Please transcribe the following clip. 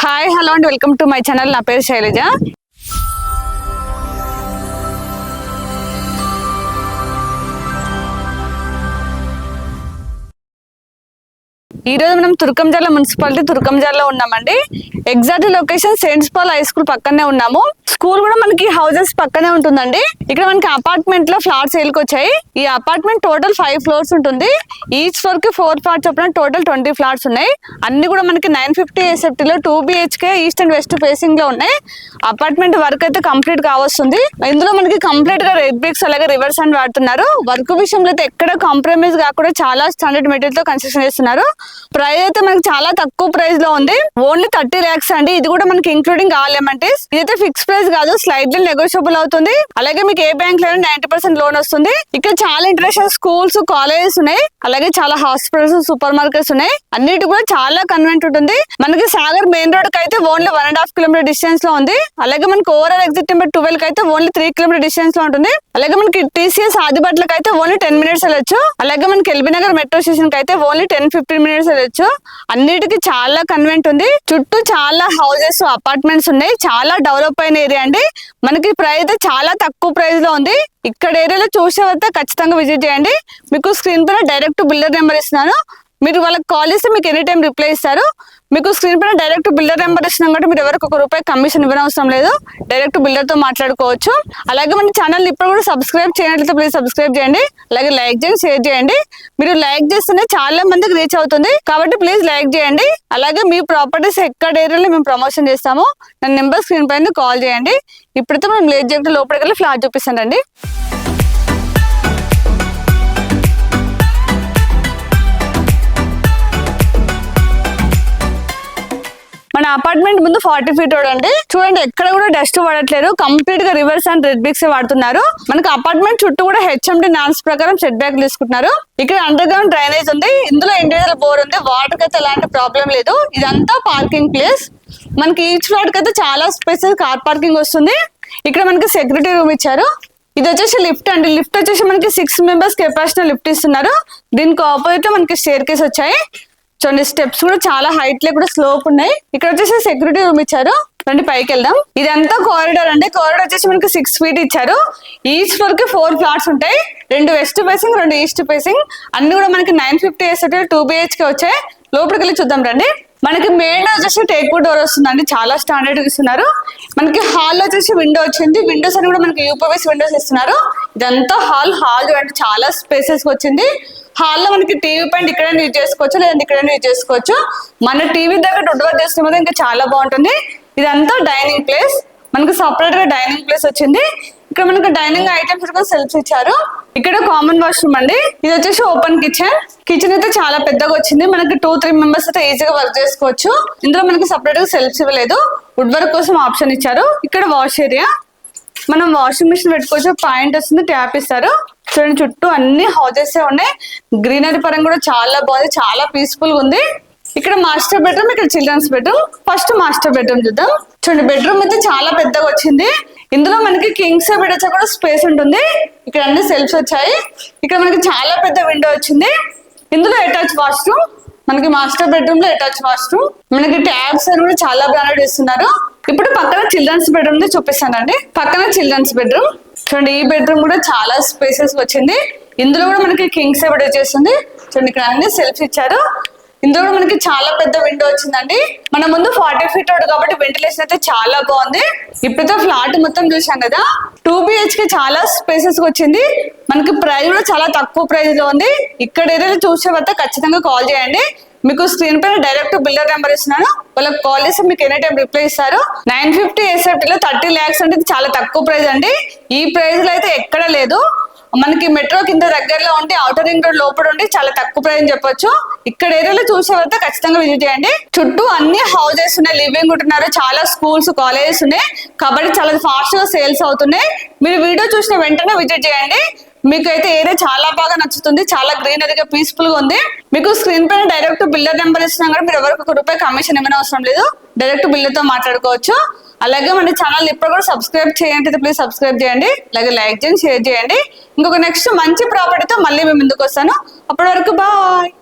Hi hello and welcome to my channel. నా పేరు శైలజ. ఈ రోజు మనం తుర్కంజాల మున్సిపాలిటీ తుర్కంజాలలో ఉన్నామండి. Exact location Saints Paul high school పక్కనే ఉన్నాము. స్కూల్ కూడా మనకి హౌసెస్ పక్కనే ఉంటుందండి. ఇక్కడ మనకి అపార్ట్మెంట్ లో ఫ్లాట్స్ సేల్కి వచ్చాయి. ఈ అపార్ట్మెంట్ టోటల్ 5 ఫ్లోర్స్ ఉంటుంది. ఈచ్ ఫ్లోర్ కి 4 ఫ్లాట్స్ చొప్పున టోటల్ 20 ఫ్లాట్స్ ఉన్నాయి. అన్ని కూడా మనకి 950 SFT లో 2 BHK east and west facing లో ఉన్నాయి. అపార్ట్మెంట్ వర్క్ అయితే కంప్లీట్ కావస్తుంది. ఇందులో మనకి కంప్లీట్ గా రెడ్ బ్రిక్స్ అలాగే రివర్స్ అండ్ వాడుతున్నారు. వర్క్ విషయంలో అయితే ఎక్కడ కాంప్రమైజ్ కాకుండా చాలా స్టాండర్డ్ మెటీరియల్ తో కన్స్ట్రక్షన్ చేస్తున్నారు. ప్రైస్ అయితే మనకి చాలా తక్కువ ప్రైస్ లో ఉంది. ఓన్లీ 30 lakhs అండి. ఇది కూడా మనకి ఇంక్లూడింగ్ ఆల్ అమెంటీస్. ఇదైతే ఫిక్స్ ప్రైస్ కాదు, స్లైడ్లీ నెగోషియబుల్ అవుతుంది. అలాగే మీకు ఏ బ్యాంక్ లో 90% లోన్ వస్తుంది. ఇక్కడ చాలా ఇంటర్నేషనల్ స్కూల్స్ కాలేజెస్ ఉన్నాయి. అలాగే చాలా హాస్పిటల్స్ సూపర్ మార్కెట్స్ ఉన్నాయి. అన్నిటి కూడా చాలా కన్వెంట్ ఉంటుంది. మనకి సాగర్ మెయిన్ రోడ్ కి అయితే ఓన్లీ 1.5 kilometer డిస్టెన్స్ లో ఉంది. అలాగే మనకి ఓవరాల్ ఎగ్జిట్ నెంబర్ 12 కి అయితే ఓన్లీ 3 kilometer డిస్టెన్స్ లో ఉంటుంది. అలాగే మనకి TCS ఆదిబట్లకి అయితే ఓన్లీ 10 minutes వెళ్ళొచ్చు. అలాగే మనకి ఎల్బీ నగర్ మెట్రో స్టేషన్ కి అయితే ఓన్లీ 10-15 minutes వెళ్ళొచ్చు. అన్నిటికీ చాలా కన్వెంట్ ఉంది. చుట్టూ చాలా హౌసెస్ అపార్ట్మెంట్స్ ఉన్నాయి. చాలా డెవలప్ అయిన ఏరియా అండి. మనకి ప్రైస్ చాలా తక్కువ ప్రైస్ లో ఉంది. ఇక్కడ ఏరియాలో చూసే వస్తే ఖచ్చితంగా విజిట్ చేయండి. మీకు స్క్రీన్ పైన డైరెక్ట్ బిల్డర్ నెంబర్ ఇస్తున్నాను. మీరు వాళ్ళకి కాల్ చేస్తే మీకు ఎనీ టైం రిప్లై ఇస్తారు. మీకు స్క్రీన్ పైన డైరెక్ట్ బిల్డర్ నెంబర్ ఇస్తున్నాం కాబట్టి మీరు ఎవరికి ₹1 కమిషన్ ఇవ్వనవసరం లేదు. డైరెక్ట్ బిల్డర్ తో మాట్లాడుకోవచ్చు. అలాగే మన ఛానల్ ఇప్పుడు కూడా సబ్స్క్రైబ్ చేయనట్లయితే ప్లీజ్ సబ్స్క్రైబ్ చేయండి. అలాగే లైక్ చేయండి, షేర్ చేయండి. మీరు లైక్ చేస్తేనే చాలా మందికి రీచ్ అవుతుంది కాబట్టి ప్లీజ్ లైక్ చేయండి. అలాగే మీ ప్రాపర్టీస్ ఎక్కడ ఏరియాలో మేము ప్రమోషన్ చేస్తామో నా నెంబర్ స్క్రీన్ పైన కాల్ చేయండి. ఇప్పుడైతే మనం లేట్ చేయకుండా లోపలికి వెళ్ళి ఫ్లాట్ చూపిస్తానండి. మన అపార్ట్మెంట్ ముందు 40 feet రోడ్ అండి. చూడండి ఎక్కడ కూడా డస్ట్ పడట్లేదు. కంప్లీట్ గా రివర్స్ అండ్ రెడ్ బ్రిక్స్ వాడుతున్నారు. మనకి అపార్ట్మెంట్ చుట్టూ కూడా HMD నామ్స్ ప్రకారం సెట్ బ్యాక్ తీసుకుంటున్నారు. ఇక్కడ అండర్ గ్రౌండ్ డ్రైనేజ్ ఉంది. ఇందులో ఇండివిజువల్ బోర్ ఉంది. వాటర్ కి అయితే ఎలాంటి ప్రాబ్లం లేదు. ఇదంతా పార్కింగ్ ప్లేస్. మనకి ఈచ్ ఫ్లాట్ కి అయితే చాలా స్పేసెస్ కార్ పార్కింగ్ వస్తుంది. ఇక్కడ మనకి సెక్యూరిటీ రూమ్ ఇచ్చారు. ఇది వచ్చేసి లిఫ్ట్ అండి. లిఫ్ట్ వచ్చేసి మనకి 6 members కెపాసిటీ లిఫ్ట్ ఇస్తున్నారు. దీనికి ఆపోజిట్ మనకి స్టేర్ కేస్ వచ్చాయి. చూడండి స్టెప్స్ కూడా చాలా హైట్ లో కూడా స్లోప్ ఉన్నాయి. ఇక్కడ వచ్చేసి సెక్యూరిటీ రూమ్ ఇచ్చారు. రండి పైకి వెళ్దాం. ఇదంతా కారిడార్ అండి. కారిడార్ వచ్చేసి మనకి 6 feet ఇచ్చారు. ఈచ్ ఫ్లోర్ కి 4 ఫ్లాట్స్ ఉంటాయి. 2 వెస్ట్ ఫేసింగ్ 2 ఈస్ట్ ఫేసింగ్. అన్ని కూడా మనకి 950 SFT 2 BHK వచ్చాయి. లోపలికి వెళ్ళి చూద్దాం రండి. మనకి మెయిన్ వచ్చేసి టేక్ వుడ్ డోర్ వస్తుందండి. చాలా స్టాండర్డ్ ఇస్తున్నారు. మనకి హాల్ వచ్చేసి విండో వచ్చింది. విండోస్ అని కూడా మనకి యూపీవీసీ విండోస్ ఇస్తున్నారు. ఇదంతా హాల్ అంటే చాలా స్పేసెస్ వచ్చింది. హాల్లో మనకి టీవీ పాయింట్ ఇక్కడ యూజ్ చేసుకోవచ్చు, లేదంటే ఇక్కడ యూజ్ చేసుకోవచ్చు. మన టీవీ దగ్గర డొడ్వర్ చేస్తే ఇంకా చాలా బాగుంటుంది. ఇదంతా డైనింగ్ ప్లేస్. మనకి సపరేట్ గా డైనింగ్ ప్లేస్ వచ్చింది. ఇక్కడ మనకి డైనింగ్ ఐటమ్స్ కూడా సెల్ఫ్స్ ఇచ్చారు. ఇక్కడ కామన్ వాష్రూమ్ అండి. ఇది వచ్చేసి ఓపెన్ కిచెన్. కిచెన్ అయితే చాలా పెద్దగా వచ్చింది. మనకి 2-3 members అయితే ఈజీగా వర్క్ చేసుకోవచ్చు. ఇందులో మనకి సపరేట్ గా సెల్ఫ్స్ ఇవ్వలేదు. వుడ్ వర్క్ కోసం ఆప్షన్ ఇచ్చారు. ఇక్కడ వాష్ ఏరియా. మనం వాషింగ్ మిషన్ పెట్టుకోవచ్చు. పాయింట్ వస్తుంది, ట్యాప్ ఇస్తారు. చూడండి చుట్టూ అన్ని హౌసెస్ ఉన్నాయి. గ్రీనరీ పరంగా కూడా చాలా బాగుంది. చాలా పీస్ఫుల్ గా ఉంది. ఇక్కడ మాస్టర్ బెడ్రూమ్, ఇక్కడ children's bedroom. First master bedroom చూద్దాం. చూడండి బెడ్రూమ్ అయితే చాలా పెద్దగా వచ్చింది. ఇందులో మనకి కింగ్ సైజ్ బెడ్ వచ్చా కూడా స్పేస్ ఉంటుంది. ఇక్కడ అన్ని సెల్ఫ్స్ వచ్చాయి. ఇక్కడ మనకి చాలా పెద్ద విండో వచ్చింది. ఇందులో అటాచ్ వాష్రూమ్. మనకి మాస్టర్ బెడ్రూమ్ లో అటాచ్ వాష్రూమ్. మనకి ట్యాబ్స్ అని కూడా చాలా బ్రాండెడ్ ఇస్తున్నారు. ఇప్పుడు పక్కన చిల్డ్రన్స్ బెడ్రూమ్ చూపిస్తానండి. పక్కన చిల్డ్రన్స్ బెడ్రూమ్. చూడండి ఈ బెడ్రూమ్ కూడా చాలా స్పేసెస్ వచ్చింది. ఇందులో కూడా మనకి కింగ్ సైజ్ బెడ్ వచ్చేస్తుంది. చూడండి ఇక్కడ అన్ని సెల్ఫ్స్ ఇచ్చారు. ఇందులో కూడా మనకి చాలా పెద్ద విండో వచ్చిందండి. మన ముందు 40 feet రోడ్ కాబట్టి వెంటిలేషన్ అయితే చాలా బాగుంది. ఇప్పుడైతే ఫ్లాట్ మొత్తం చూసాం కదా. 2 BHK చాలా స్పేసెస్ వచ్చింది. మనకి ప్రైస్ కూడా చాలా తక్కువ ప్రైస్ లో ఉంది. ఇక్కడ ఏదైనా చూసే వద్ద ఖచ్చితంగా కాల్ చేయండి. మీకు స్క్రీన్ పైన డైరెక్ట్ బిల్డర్ నెంబర్ ఇస్తున్నాను. వాళ్ళకి కాల్ చేసి మీకు ఎనీ టైం రిప్లై ఇస్తారు. 950 SFT లో 30 lakhs అంటే చాలా తక్కువ ప్రైస్ అండి. ఈ ప్రైస్ లో అయితే ఎక్కడ లేదు. మనకి మెట్రో కింద దగ్గరలో ఉండి ఔటర్ రింగ్ రోడ్ లోపల ఉండి చాలా తక్కువ ప్రైస్ అని చెప్పొచ్చు. ఇక్కడ ఏరియాలో చూసే వస్తే ఖచ్చితంగా విజిట్ చేయండి. చుట్టూ అన్ని హౌసెస్ ఉన్నాయి. లివింగ్ ఉంటున్నారు. చాలా స్కూల్స్ కాలేజెస్ ఉన్నాయి కాబట్టి చాలా ఫాస్ట్ గా సేల్స్ అవుతున్నాయి. మీరు వీడియో చూసిన వెంటనే విజిట్ చేయండి. మీకు అయితే ఏరియా చాలా బాగా నచ్చుతుంది. చాలా గ్రీనరీగా పీస్ఫుల్ గా ఉంది. మీకు స్క్రీన్ పైన డైరెక్ట్ బిల్డర్ నెంబర్ ఇస్తున్నాం కూడా మీరు ఎవరికి ₹1 కమిషన్ ఇవ్వని అవసరం లేదు. డైరెక్ట్ బిల్డర్ తో మాట్లాడుకోవచ్చు. అలాగే మన ఛానల్ ఇప్పుడు కూడా సబ్స్క్రైబ్ చేయండి. ప్లీజ్ సబ్స్క్రైబ్ చేయండి. అలాగే లైక్ చేయండి, షేర్ చేయండి. ఇంకొక నెక్స్ట్ మంచి ప్రాపర్టీతో మళ్ళీ మేము ముందుకు వస్తాను. అప్పటి వరకు బాయ్.